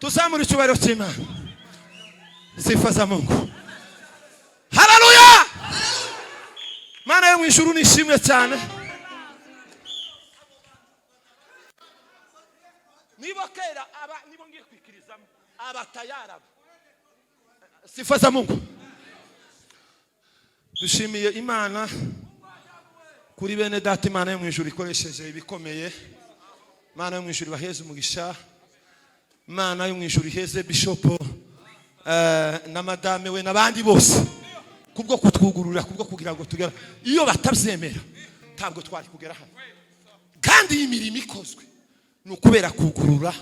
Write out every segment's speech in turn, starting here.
Tuzamure icyubahiro cy'Imana. Sifa za Mungu. Haleluya. Mana yo mw'ijuru nishimwe cyane. Niba kera nibo ngiye kwikirizamo abatayaraba. Sifa za Mungu. Dushimiye Imana kuri bene data. Imana yo mw'ijuru ikoresheje ibikomeye. Imana yo mw'ijuru baheze umugisha. Imana yo mw'ijuru iheze Bishop na madame we nabandi bose kubwo kutwugurura, kubwo kugira ngo tugera. Iyo batabyemera ntabwo twari kugera hano, kandi iyi mirimo ikozwe ni ukubera kugurura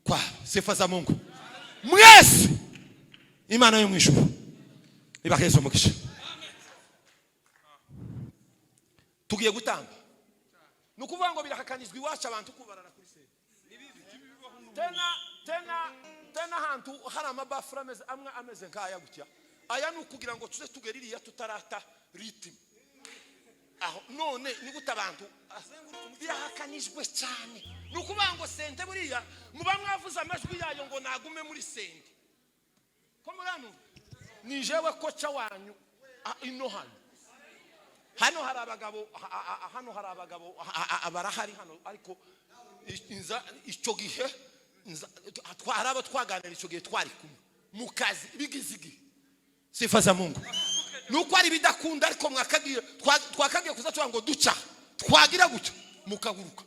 kwa sifa za Mungu. Mwese Imana yo mw'ijuru ibaheze umugisha. Tugiye gutanga, nukuvuga ngo birahakanizwa iwacu abantu kubarana kuri se. Tena hantu hari amabafura ameze nk'aya gutya. Aya nukugira ngo tuze tugeririya tutarata ritime. Aho none ni gute abantu birahakanijwe cyane. Nukuvuga ngo sente buriya muba mwavuze amajwi yayo ngo nagume muri sente. Ko murano ni jewe koca wanyu ino hano hari abagabo, abarahari hano, ariko icyo gihe twaraba twaganira, icyo gihe twari kumwe mu kazi bigizigi. Sifa za Mungu. Nuko ari bidakunda, ariko mwakagiye twakagiye kuza tuvuga ngo duca twagira guca mukaguruka.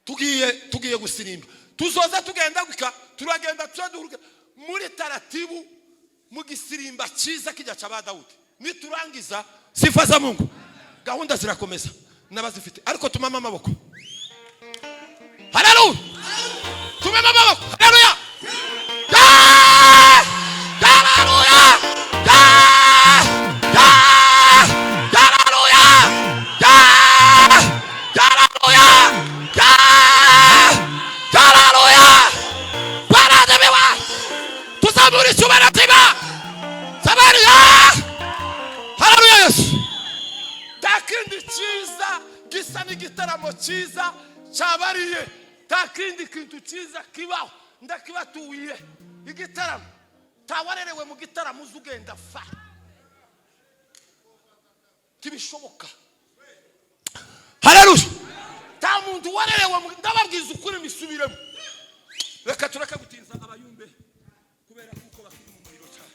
Tugiye gusirimba, tuzoza tugenda guka, turagenda tuduruka muri taratibu mu gisirimba cyiza kijya cyaba Dawudi. Niturangiza sifa za Mungu gahunda zirakomeza n'abazifite, ariko tumama amaboko. Haleluya. Tumama amaboko. Haleluya. Chiza chabariye takindi kintu chiza kibaho ndakibatuwiye igitaramo tawarerewe mu gitaramo uzugenda fa kibishoboka. Haleluya. Ta muntu warerewe ndababwiza ukuri misubiremo. Reka tureka gutinza abayumbe kubera kuko bakiri mu muriro cyane.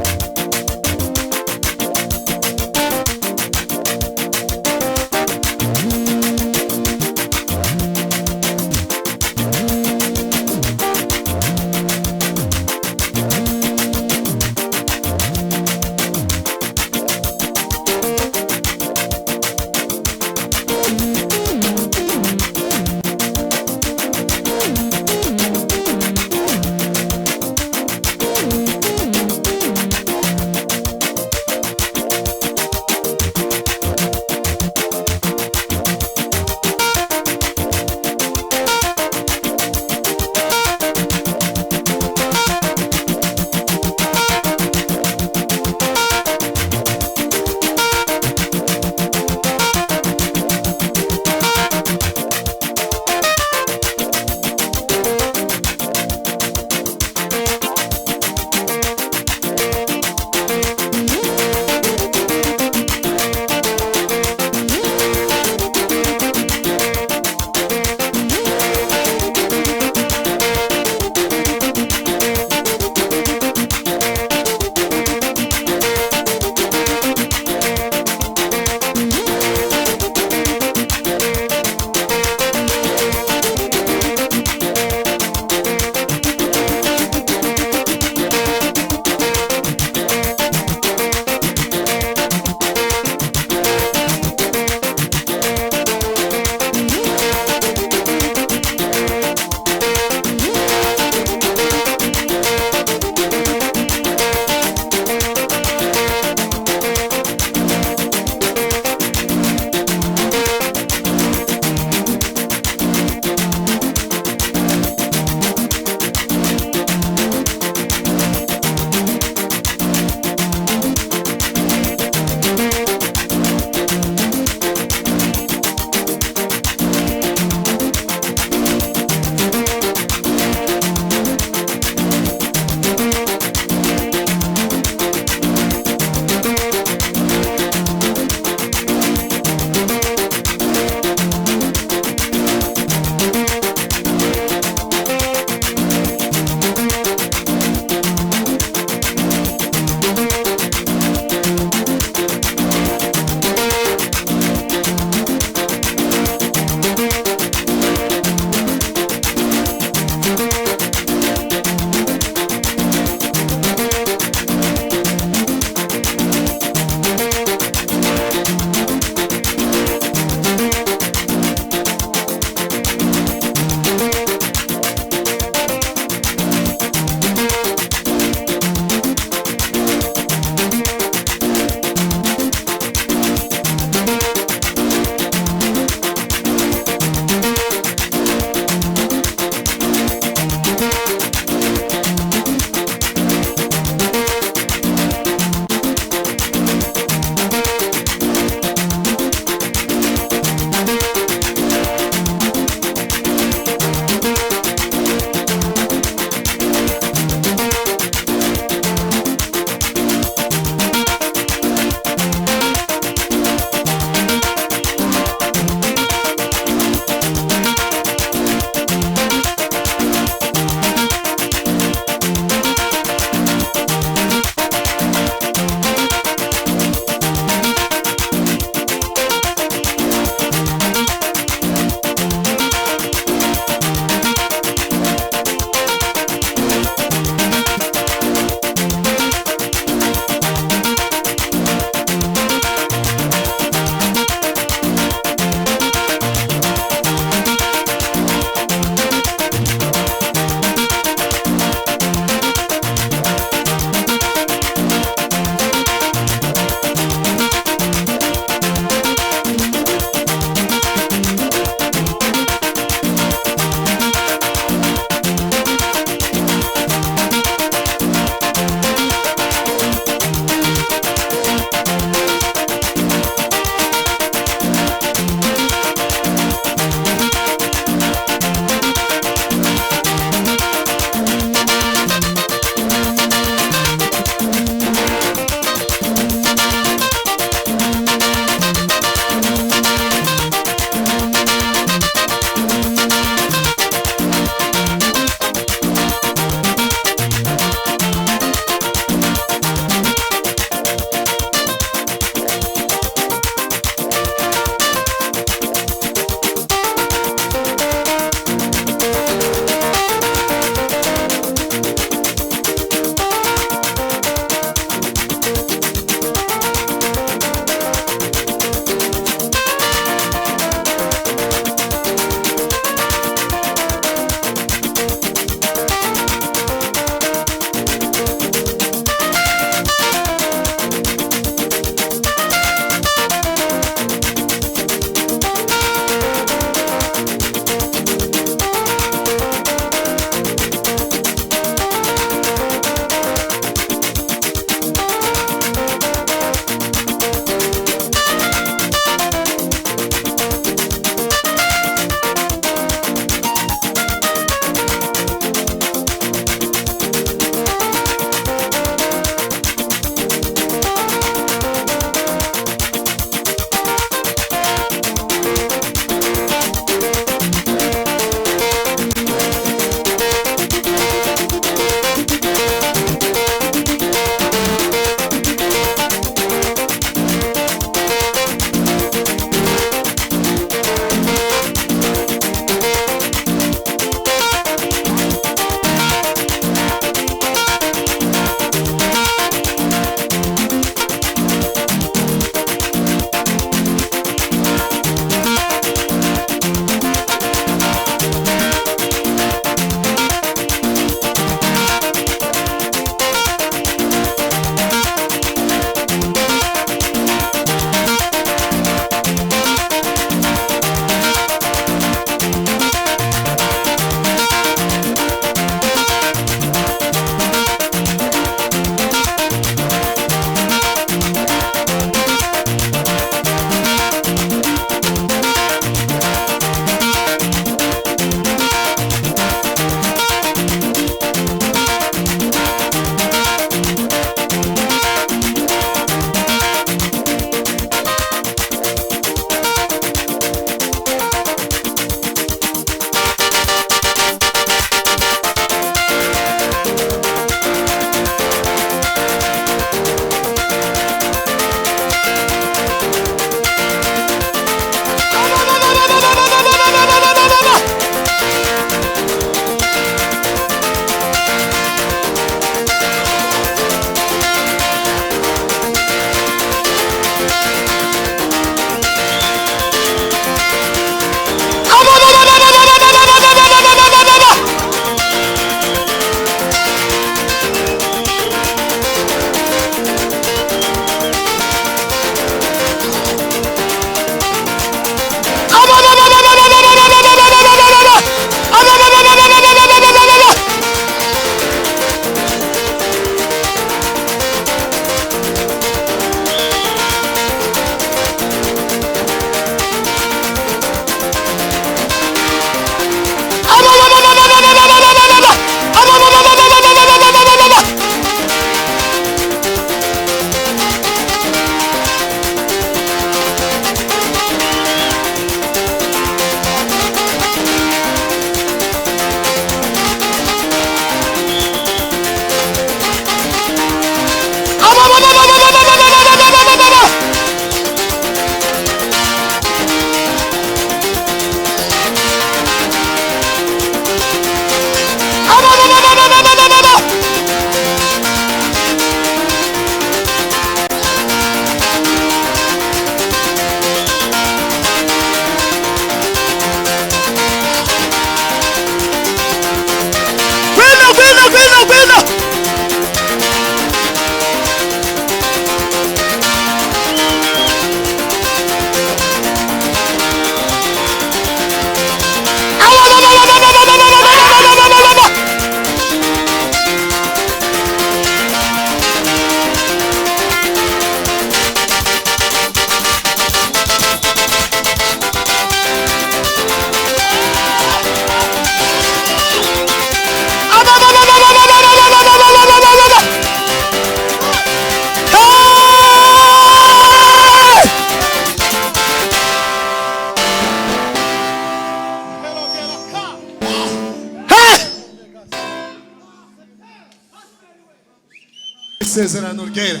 isezerano ryera.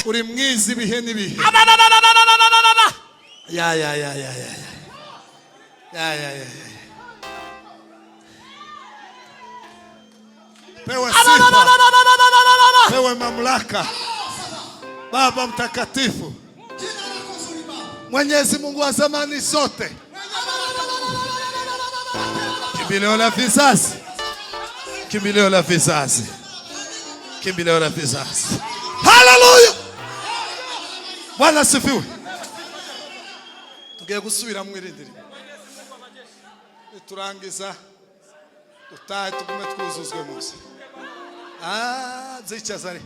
Uri mwiza ibihe n'ibihe. Pewe sifa, pewe mamlaka. Baba mtakatifu, Mwenyezi Mungu wa zamani zote, kimbilio la vizazi, kimbilio la vizazi, kimbilio la vizazi. Haleluya! Bwana asifiwe. Tugiye gusubira mu irindiri. Turangiza tutahe tugume twuzuzwe muze. Zicazare.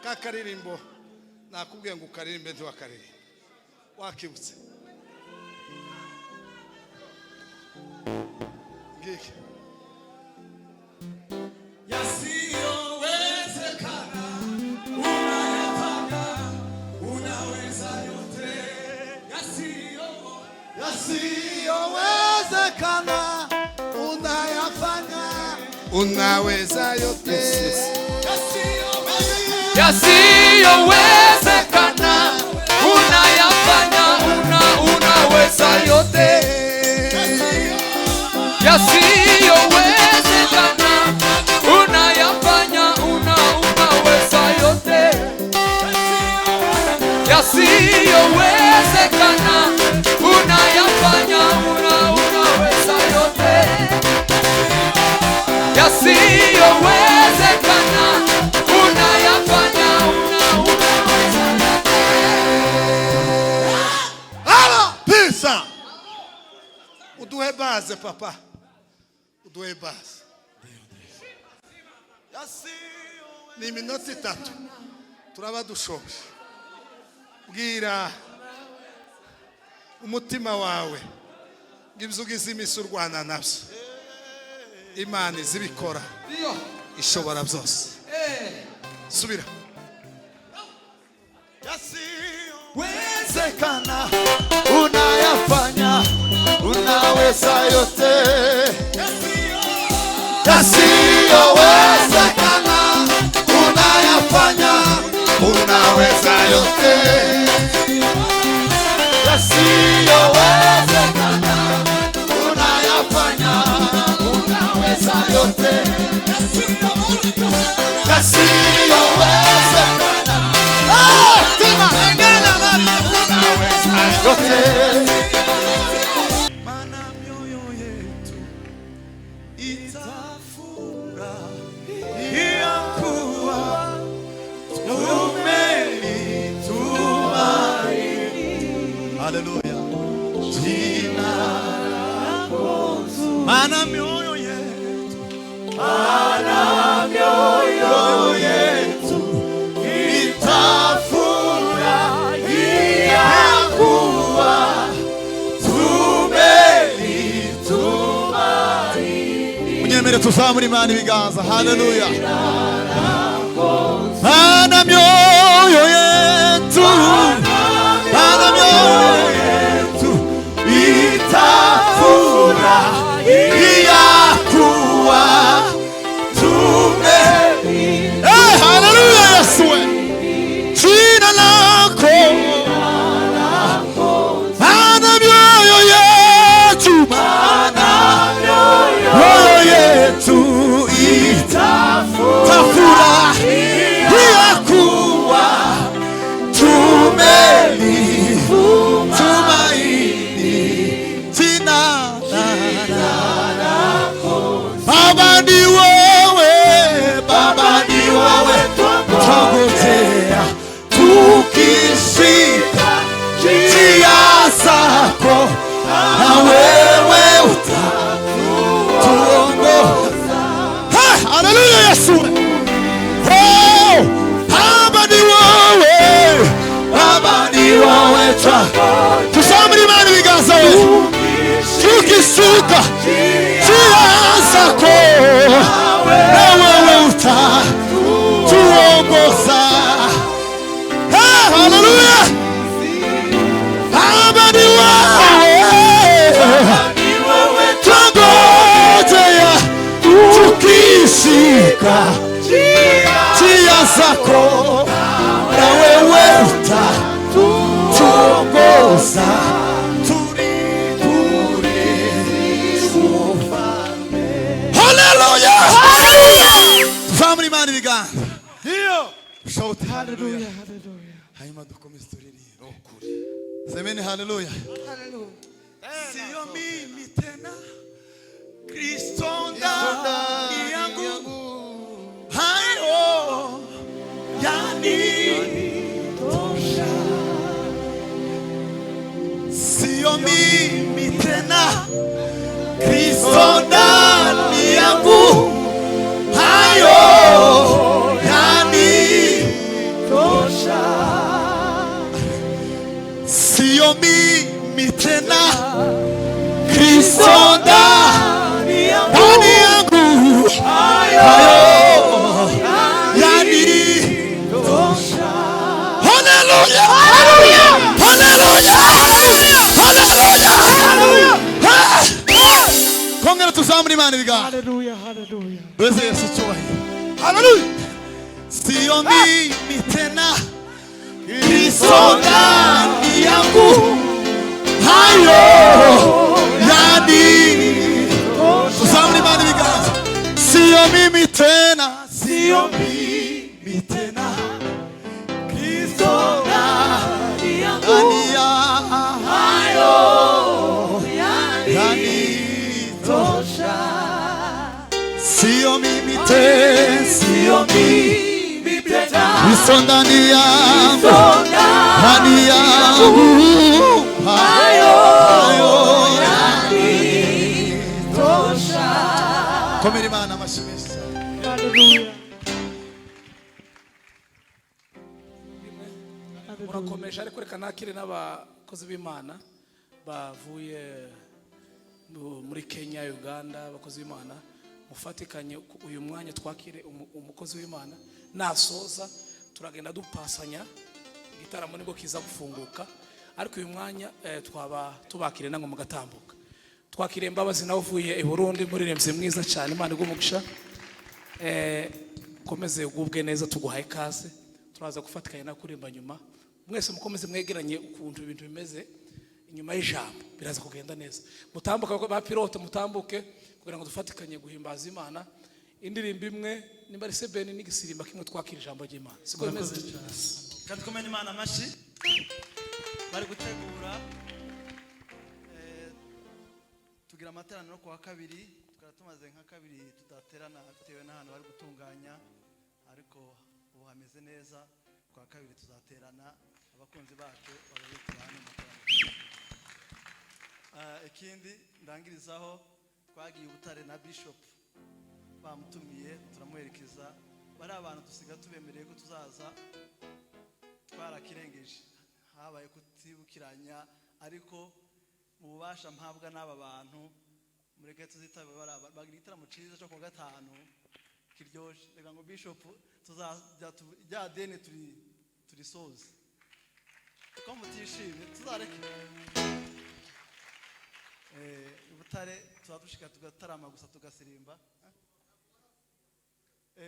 Kakaririmbo nakubwiye ngo ukaririmbe ntiwakaririmba. Wakibutse. Ngiki. Yasiyowezekana unayafanya, unaweza yote. Yasiyowezekana unayafanya, unaweza yote. Yasiyowezekana unayafanya, unaweza yote. Yasiyowezekana unayafanya, unaweza yote. Yasiyowezekana unayafanya, unaweza yote. Yasiyowezekana unayafanya, unaweza yote. Hala pisa. Uduhe baze papa. Uduhe baze. Ni minota 3. Turaba dushoje. Bwira umutima wawe ngibzugize imisurwana nabyo. Imana izibikora. Ishobora byose. Subira. Yasiyowezekana unayafanya, unaweza yote. Yasiyowezekana unayafanya, unaweza yote. Yasiyowezekana unayafanya, unaweza yote. Yasiyowezekana unaweza yote. Maana mioyo yetu itafurahia kuwa tumelitumaini. Haleluya. Jina lako. Maana mioyo yetu, maana mioyo yetu itafurahia kuwa tumelitumaini. Munyemere tuzamure Imana ibiganza. Haleluya. Maana mioyo yetu, maana mioyo yetu itafurahia kuwa tumelitumaini. Haleluya Yesu. Jina lako. Maana mioyo yetu, maana mioyo yetu itafurahia kuwa tumelitumaini. Jina lako. Baba ni wewe, Baba ni wewe twangojea tukishika njia zako, na wewe utatuongoza. Haleluya Yesu. Baba ni wewe, Baba ni wewe tusamuri Imana ibiganza tukishika njia zako, na wewe utatuongoza. Haleluya. Baba ni wewe twangojea tukishika njia sauti. Haleluya. Hanyuma dukomeze turirimbe. Semeni haleluya. Sio mimi tena, Kristo ndani yangu. Hayo yanitosha. Sio mimi tena, Kristo ndani yangu. Hayo yanitosha. Sio mimi tena, Kristo ndani yangu. Hayo yanitosha. Haleluya. Haleluya. Haleluya. Kongera tuzamure Imana ibiganza. Haleluya. Bese Yesu cyubahiro. Haleluya. Sio mimi tena, Kristo ndani yangu. Hayo yanitosha. Tuzamure Imana ibiganza. Sio mimi tena, sio mimi tena, Kristo ndani yangu. Hayo yanitosha. Sio mimi tena, sio mimi tena, Kristo ndani yangu. ndani yangu. Hayo yanitosha. Komera Imana amashimwe. murakomeje ariko reka nakire n'abakozi b'Imana bavuye muri Kenya, Uganda. Abakozi b'Imana mufatikanye uyu mwanya twakire umukozi w'Imana, nasoza turagenda dupasanya igitaramo nibwo kiza gufunguka, ariko uyu mwanya twaba tubakire nango mugatambuka. Twakire Mbabazi nawe uvuye i Burundi, muririmbyi mwiza cyane, Imana igumugisha. Komeze ugubwe neza, tuguhaye kaze, turaza gufatikanya na kurimba nyuma. Mwese mukomeze mwegeranye ukuntu ibintu bimeze inyuma y'ijambo, biraza kugenda neza. Mutambuka ba pilote, mutambuke kugira ngo dufatikanye guhimbaza Imana. Indirimbo imwe nimba ari sebeni n'igisirimba kimwe twakira ijambo ry'Imana. Siko bimeze. Kandi kumenya Imana amashi bari gutegura tugira amateraniro kwa kabiri, tukaba tumaze nka kabiri tudaterana bitewe n'ahantu bari gutunganya, ariko ubu hameze neza. Kwa kabiri tuzaterana, abakunzi bacu bababitirana amateraniro. Ikindi ndangirizaho, twagiye Butare na Bishop bamutumiye, turamuherekeza. Bari abantu dusiga tubemereye ko tuzaza, twarakirengeje, habaye kutibukiranya, ariko mu bubasha mpabwa n'aba bantu mureke tuzitabe bagira igitaramo cyiza cyo ku gatanu kiryoshye. Reka ngo Bishop tuzajya deni turisoze ko mutishimye, tuzareke Butare tuzadushika tugatarama gusa tugasirimba.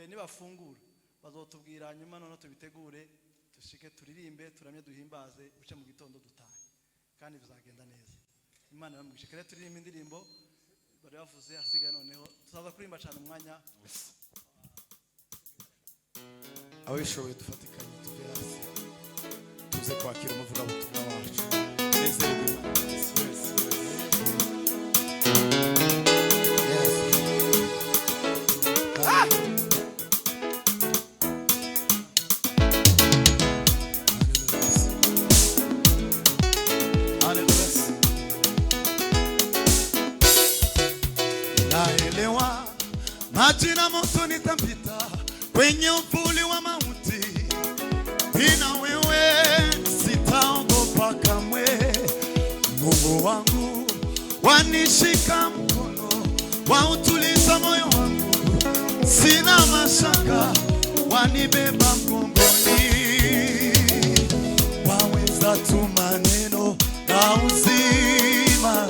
Nibafungura bazotubwira nyuma, none tubitegure dushike turirimbe, turamye duhimbaze, buce mu gitondo dutahe, kandi bizagenda neza. Imana yamugisha. Kare turirimba indirimbo bari bavuze, hasigaye noneho tuzaza kurimba cyane umwanya. Abishoboye dufatikanye tuve hasi, tuze kwakira umuvugabutumwa wacu. Nezerwe Imana. Naelewa maji na moto nitapita, kwenye uvuli wa mauti, bila wewe sitaogopa kamwe. Mungu wangu wanishika mkono, wautuliza moyo wangu, sina mashaka, wanibeba mgongoni. Waweza tu maneno na uzima,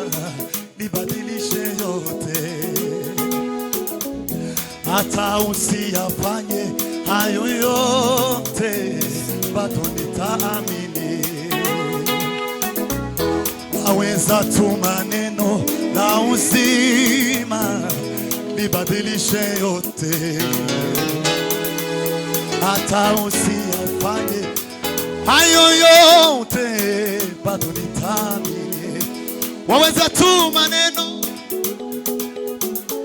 nibadilishe yote, hata usiyafanye hayo yote, bado nitaamini. Waweza tu maneno na uzima, nibadilishe yote, hata usiyafanye usiyafanye hayo yote bado nitaamini. Waweza tu maneno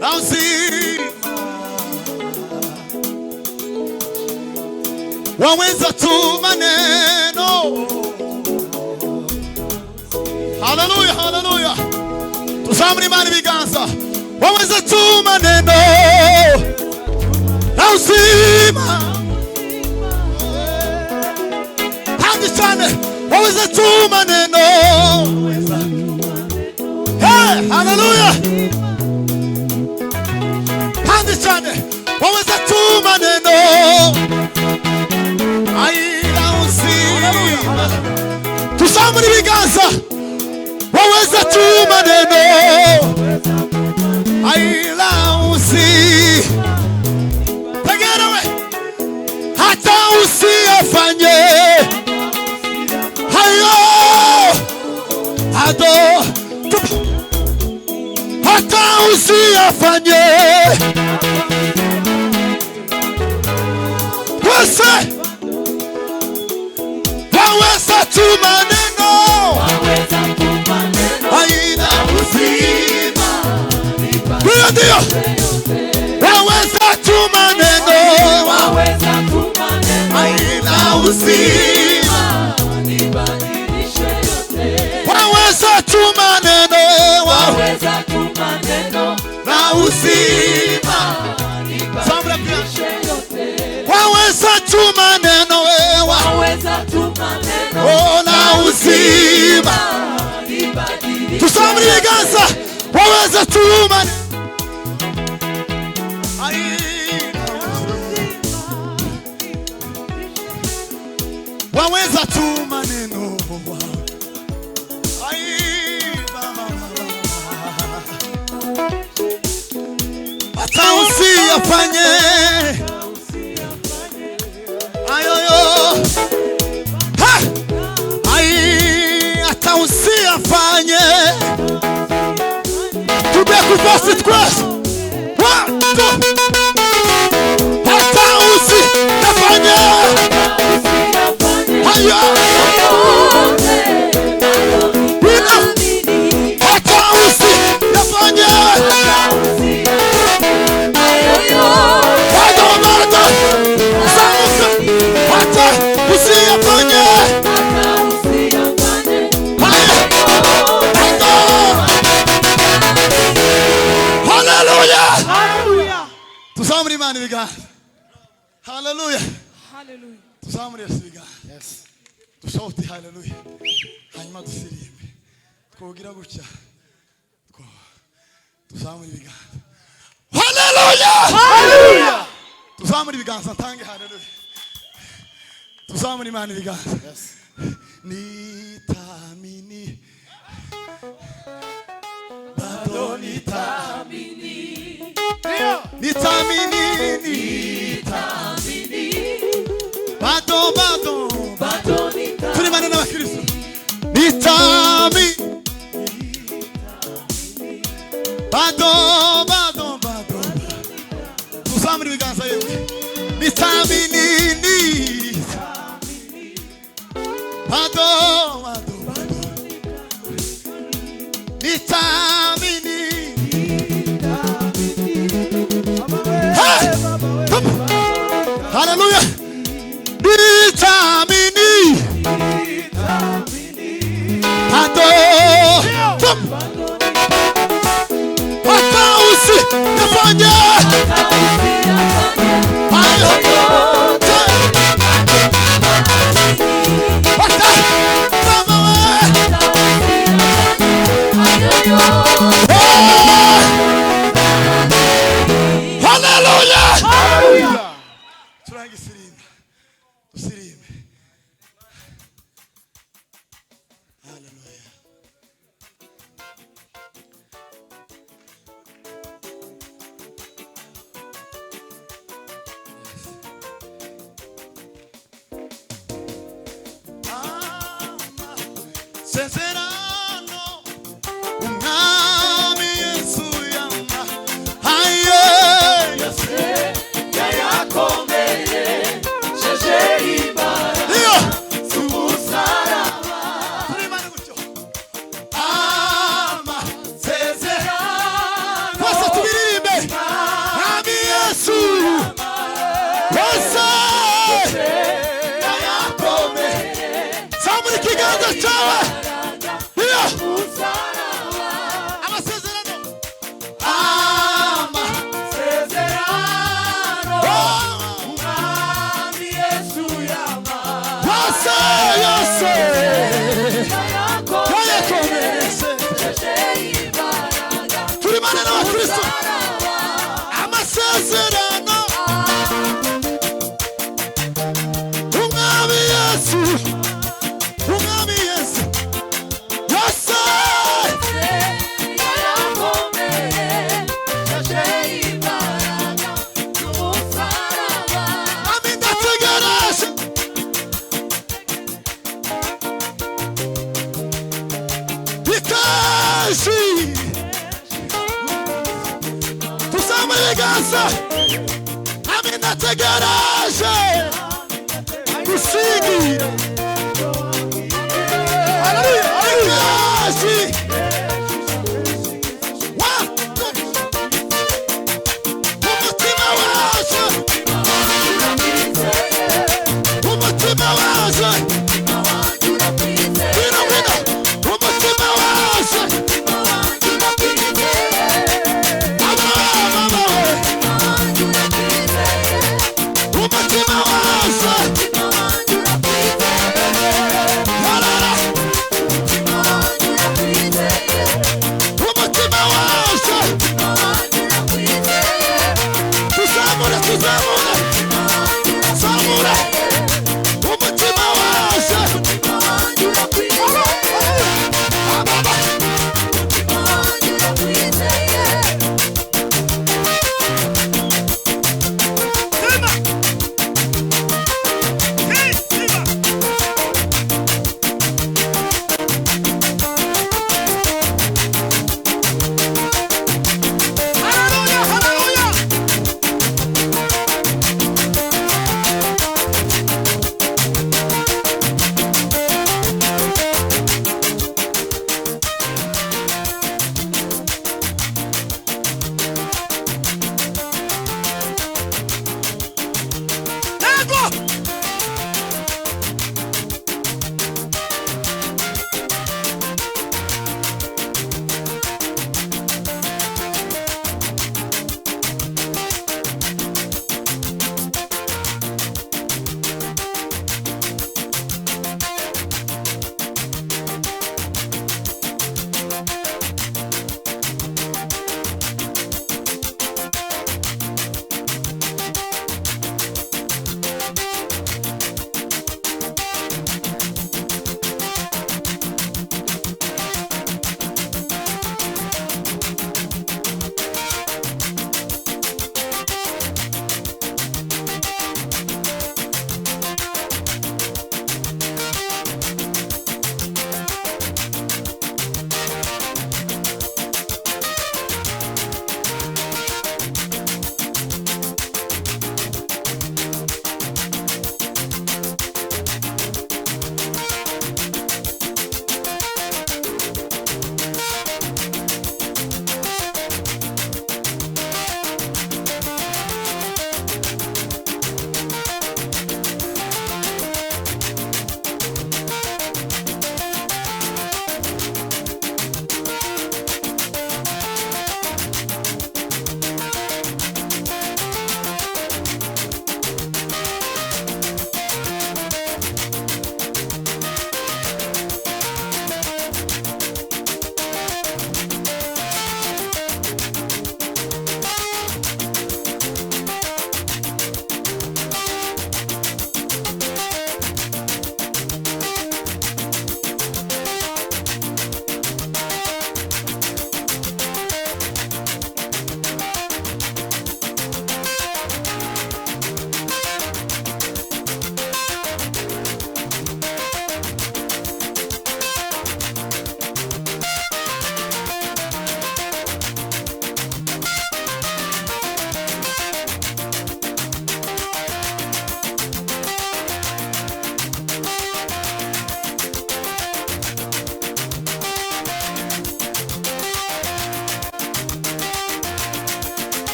na uzima, waweza tu maneno. Haleluya, haleluya. Tuzamure Imana ibiganza. Waweza tu maneno na uzima, hadi cyane. Waweza tu maneno. Hey, haleluya. Hadi cyane. Waweza tu maneno. Ai na uzima. Tuzamure ibiganza. Waweza tu maneno. Ai la usi. Tegerewe. Hata usiyafanye. Hayo. Ado. Hata usiyafanye. Wese. Waweza tu maneno. Haina uzima. Ndio. Waweza tu maneno. Haina uzima. Waweza tu maneno. Na uzima. Waweza tu maneno. Oh, na uzima. Tusamri gaza. Waweza tu maneno. Waweza tu maneno. Hata usiyafanye. Ayoyo. Ha! Ai, hata usiyafanye. Tubekufasi twese. One, two. Hata usiyafanye. Ayo. Hata usiyafanye. Tuzamure Imana ibiganza. Haleluya. Hallelujah. Tuzamure Yesu ibiganza. Yes. Dushote haleluya. Hanyuma dusirimbe. Twogira gutya. Tuzamure ibiganza. Haleluya. Haleluya. Tuzamure ibiganza tange haleluya. Tuzamure Imana ibiganza. Yes. Nitamini. Bado nitamini. Nitamini. Bado nitamini. Turi maneno wa Kristo. Nitamini. Bado. Tuzamure ibiganza yewe. Nitamini. Bado. Nitamini. Hallelujah. Nitamini. Ado. Hata usiyafanye. Hallelujah. Turangisimba. Tusirimbe. Hallelujah. Sezerano umwami Yesu yamba. Haye Yesu yakomeye. Sheje ibara. igihe cyawe iyo amasezerano yose yayakomeretse turi bane n'abakristo amasezerano umwami Yesu yose ami ndategereje ikashi tuzamure ibiganza ami ndategereje gusigira ikashi umutima waje umutima waje wino umutima waje abama we umutima waje yarara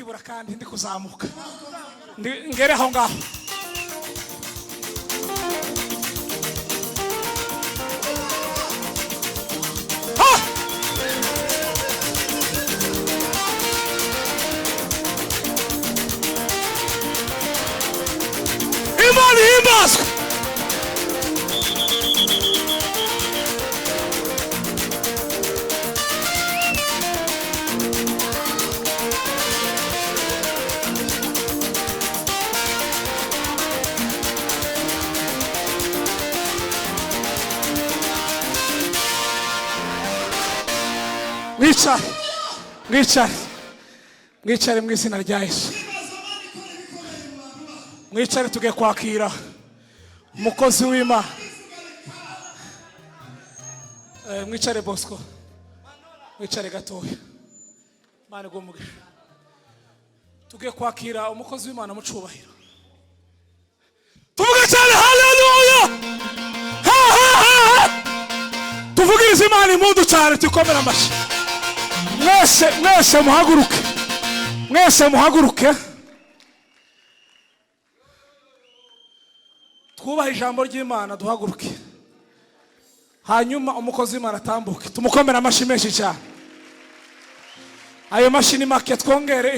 ibura kandi ndi kuzamuka ngere aho ngaho. Imana ihimbazwe. Mwicare mu izina rya Yesu. Mwicare tugiye kwakira umukozi w'Imana. Mwicare Bosco, mwicare gatoya. Mana gumugisha. Tugiye kwakira umukozi w'Imana mu cyubahiro. Tuvuge cyane haleluya. Tuvugirize Imana impundu cyane tukomera amashi. Mwese muhaguruke. Mwese muhaguruke. Twubaha ijambo ry'Imana duhaguruke. Hanyuma umukozi w'Imana atambuke. Tumukomera amashi menshi cyane. Ayo mashini make twongere